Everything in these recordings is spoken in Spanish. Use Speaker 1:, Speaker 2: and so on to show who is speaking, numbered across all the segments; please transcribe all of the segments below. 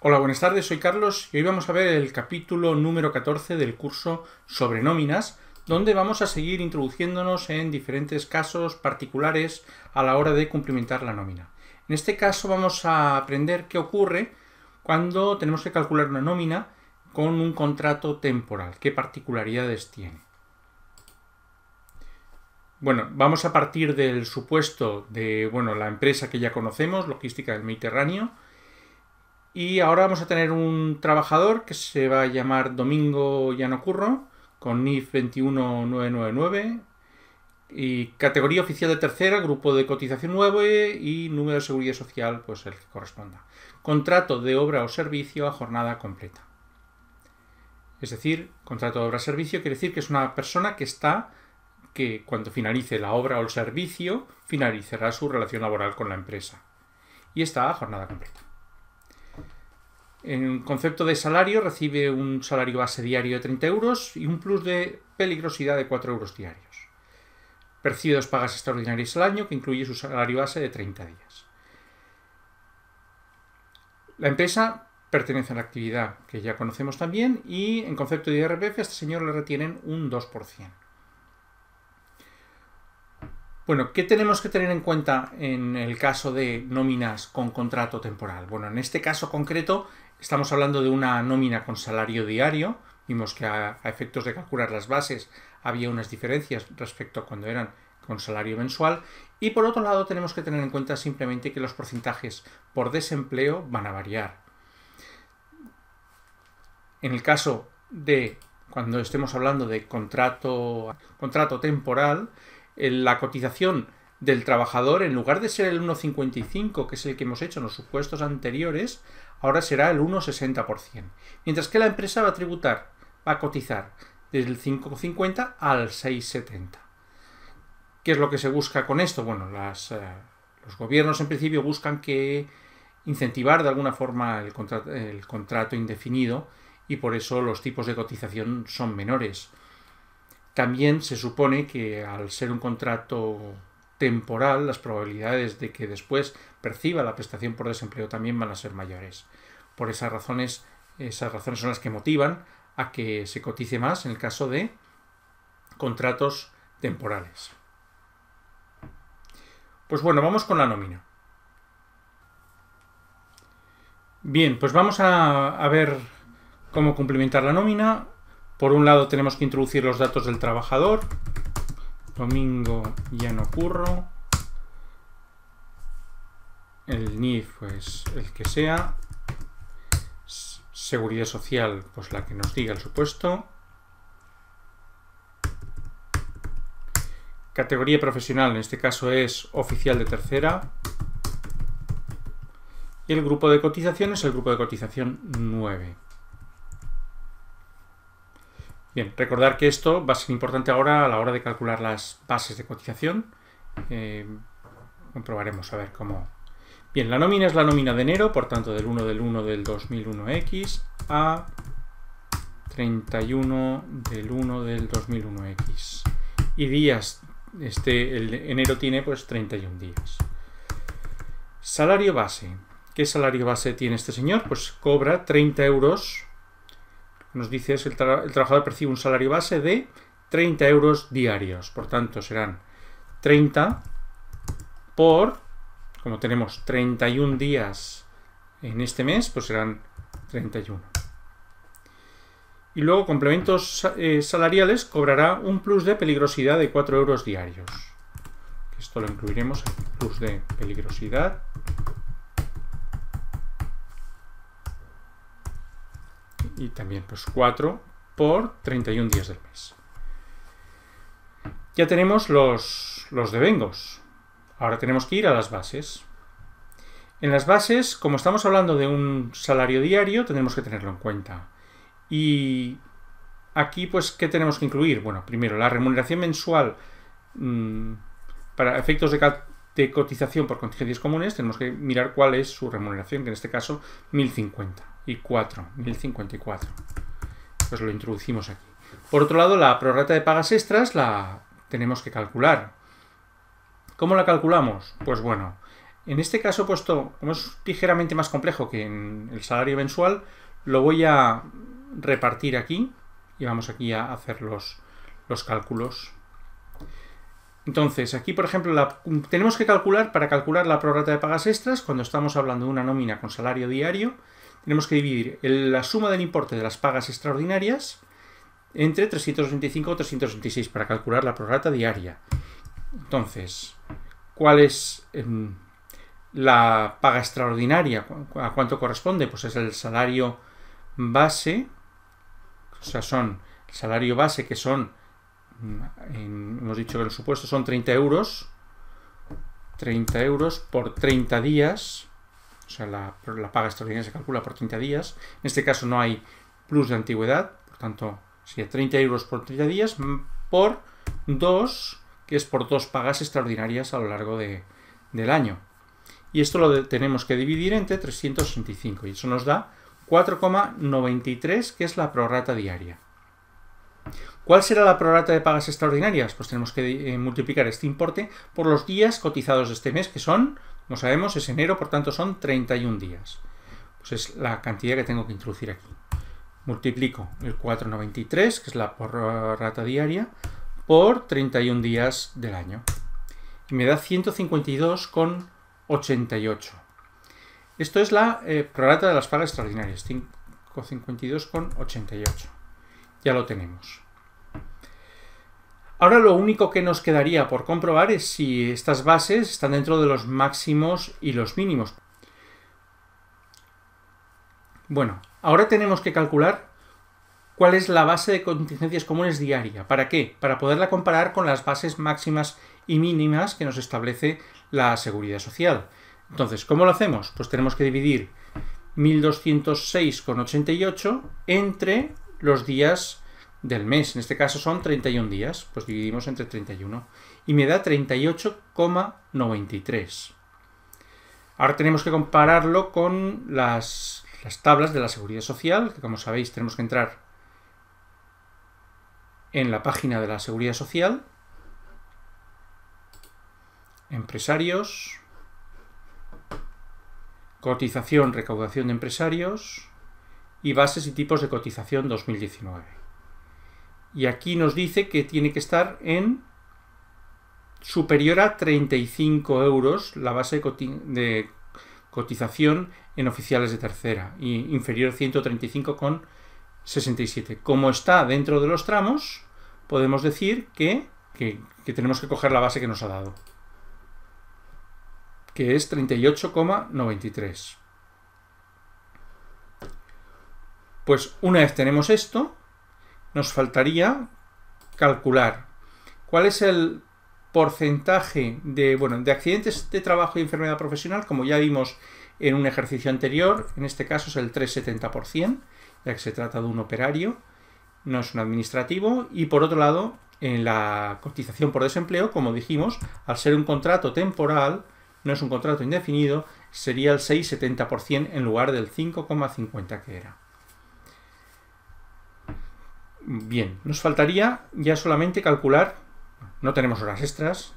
Speaker 1: Hola, buenas tardes, soy Carlos y hoy vamos a ver el capítulo número 14 del curso sobre nóminas, donde vamos a seguir introduciéndonos en diferentes casos particulares a la hora de cumplimentar la nómina. En este caso vamos a aprender qué ocurre cuando tenemos que calcular una nómina con un contrato temporal, qué particularidades tiene. Bueno, vamos a partir del supuesto de la empresa que ya conocemos, Logística del Mediterráneo. Y ahora vamos a tener un trabajador que se va a llamar Domingo Llano Curro, con NIF 21999 y categoría oficial de tercera, grupo de cotización 9 y número de seguridad social, pues el que corresponda. Contrato de obra o servicio a jornada completa. Es decir, contrato de obra o servicio quiere decir que es una persona que cuando finalice la obra o el servicio, finalizará su relación laboral con la empresa. Y está a jornada completa. En concepto de salario, recibe un salario base diario de 30 euros y un plus de peligrosidad de 4 euros diarios. Percibe 2 pagas extraordinarias al año, que incluye su salario base de 30 días. La empresa pertenece a la actividad que ya conocemos también y en concepto de IRPF a este señor le retienen un 2%. Bueno, ¿qué tenemos que tener en cuenta en el caso de nóminas con contrato temporal? Bueno, en este caso concreto estamos hablando de una nómina con salario diario. Vimos que a efectos de calcular las bases había unas diferencias respecto a cuando eran con salario mensual. Y por otro lado tenemos que tener en cuenta simplemente que los porcentajes por desempleo van a variar. En el caso de cuando estemos hablando de contrato temporal, la cotización del trabajador, en lugar de ser el 1,55, que es el que hemos hecho en los supuestos anteriores, ahora será el 1,60%. Mientras que la empresa va a cotizar desde el 5,50 al 6,70. ¿Qué es lo que se busca con esto? Bueno, los gobiernos en principio buscan incentivar de alguna forma el contrato indefinido y por eso los tipos de cotización son menores. También se supone que al ser un contrato temporal, las probabilidades de que después perciba la prestación por desempleo también van a ser mayores. Por esas razones son las que motivan a que se cotice más en el caso de contratos temporales. Pues bueno, vamos con la nómina. Bien, pues vamos a ver cómo cumplimentar la nómina. Por un lado tenemos que introducir los datos del trabajador, Domingo Llano Curro, el NIF pues el que sea, seguridad social pues la que nos diga el supuesto, categoría profesional en este caso es oficial de tercera y el grupo de cotización es el grupo de cotización 9. Bien, recordar que esto va a ser importante ahora a la hora de calcular las bases de cotización. Comprobaremos a ver cómo. Bien, la nómina es la nómina de enero, por tanto del 1 del 1 del 2001X a 31 del 1 del 2001X. Y días, el enero tiene pues 31 días. Salario base. ¿Qué salario base tiene este señor? Pues cobra 30 euros. Nos dice es el trabajador percibe un salario base de 30 euros diarios. Por tanto, serán 30 por, como tenemos 31 días en este mes, pues serán 31. Y luego, complementos salariales, cobrará un plus de peligrosidad de 4 euros diarios. Esto lo incluiremos, el plus de peligrosidad. Y también pues 4 por 31 días del mes. Ya tenemos los devengos. Ahora tenemos que ir a las bases. En las bases, como estamos hablando de un salario diario, tendremos que tenerlo en cuenta. Y aquí, pues, ¿qué tenemos que incluir? Bueno, primero, la remuneración mensual para efectos de cotización por contingencias comunes, tenemos que mirar cuál es su remuneración, que en este caso 1050. Y 1054. Pues lo introducimos aquí. Por otro lado, la prorrata de pagas extras la tenemos que calcular. ¿Cómo la calculamos? Pues bueno, En este caso, puesto, como es ligeramente más complejo que en el salario mensual, lo voy a repartir aquí y vamos aquí a hacer los cálculos. Entonces, aquí, por ejemplo, tenemos que calcular, para calcular la prorrata de pagas extras, cuando estamos hablando de una nómina con salario diario, tenemos que dividir la suma del importe de las pagas extraordinarias entre 325 o 326 para calcular la prorrata diaria. Entonces, ¿cuál es la paga extraordinaria? ¿A cuánto corresponde? Pues es el salario base, o sea, son el salario base que son, hemos dicho que los supuestos son 30 euros por 30 días, o sea, la paga extraordinaria se calcula por 30 días. En este caso no hay plus de antigüedad, por tanto, sería 30 euros por 30 días por 2, que es por 2 pagas extraordinarias a lo largo del año. Y esto lo tenemos que dividir entre 365 y eso nos da 4,93, que es la prorrata diaria. ¿Cuál será la prorrata de pagas extraordinarias? Pues tenemos que multiplicar este importe por los días cotizados de este mes, que son, como sabemos, es enero, por tanto son 31 días. Pues es la cantidad que tengo que introducir aquí. Multiplico el 4,93, que es la prorrata diaria, por 31 días del año. Y me da 152,88. Esto es la prorrata de las pagas extraordinarias, 552,88. Ya lo tenemos. Ahora lo único que nos quedaría por comprobar es si estas bases están dentro de los máximos y los mínimos. Bueno, ahora tenemos que calcular cuál es la base de contingencias comunes diaria. ¿Para qué? Para poderla comparar con las bases máximas y mínimas que nos establece la Seguridad Social. Entonces, ¿cómo lo hacemos? Pues tenemos que dividir 1206,88 entre los días del mes. En este caso son 31 días. Pues dividimos entre 31. Y me da 38,93. Ahora tenemos que compararlo con las tablas de la Seguridad Social, que como sabéis tenemos que entrar en la página de la Seguridad Social, empresarios, cotización, recaudación de empresarios y bases y tipos de cotización 2019. Y aquí nos dice que tiene que estar en superior a 35 euros la base de cotización en oficiales de tercera y inferior a 135,67. Como está dentro de los tramos, podemos decir que tenemos que coger la base que nos ha dado, que es 38,93. Pues una vez tenemos esto, nos faltaría calcular cuál es el porcentaje de accidentes de trabajo y enfermedad profesional, como ya vimos en un ejercicio anterior. En este caso es el 3,70%, ya que se trata de un operario, no es un administrativo. Y por otro lado, en la cotización por desempleo, como dijimos, al ser un contrato temporal, no es un contrato indefinido, sería el 6,70% en lugar del 5,50% que era. Bien, nos faltaría ya solamente calcular, no tenemos horas extras,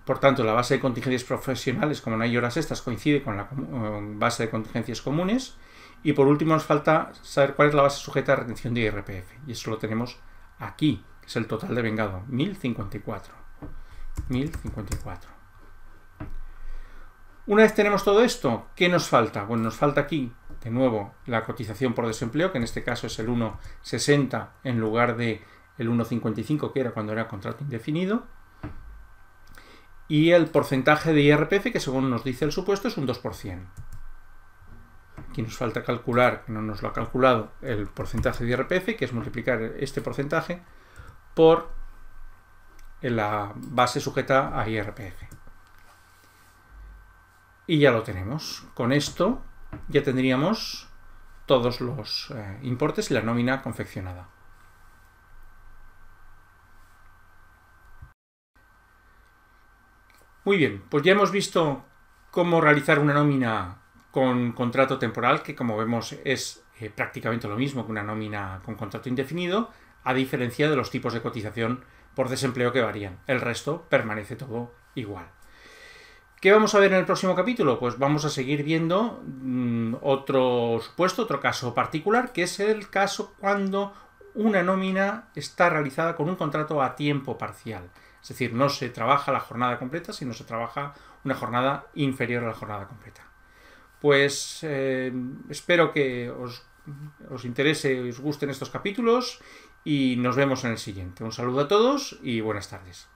Speaker 1: por tanto la base de contingencias profesionales, como no hay horas extras, coincide con la base de contingencias comunes. Y por último nos falta saber cuál es la base sujeta a retención de IRPF, y eso lo tenemos aquí, que es el total de vengado, 1054. Una vez tenemos todo esto, ¿qué nos falta? Bueno, nos falta aquí, de nuevo, la cotización por desempleo, que en este caso es el 1,60 en lugar de el 1,55 que era cuando era contrato indefinido. Y el porcentaje de IRPF, que según nos dice el supuesto, es un 2%. Aquí nos falta calcular, que no nos lo ha calculado, el porcentaje de IRPF, que es multiplicar este porcentaje por la base sujeta a IRPF. Y ya lo tenemos. Con esto ya tendríamos todos los importes y la nómina confeccionada. Muy bien, pues ya hemos visto cómo realizar una nómina con contrato temporal, que como vemos es prácticamente lo mismo que una nómina con contrato indefinido, a diferencia de los tipos de cotización por desempleo que varían. El resto permanece todo igual. ¿Qué vamos a ver en el próximo capítulo? Pues vamos a seguir viendo otro supuesto, otro caso particular, que es el caso cuando una nómina está realizada con un contrato a tiempo parcial. Es decir, no se trabaja la jornada completa, sino se trabaja una jornada inferior a la jornada completa. Pues espero que os interese, os gusten estos capítulos y nos vemos en el siguiente. Un saludo a todos y buenas tardes.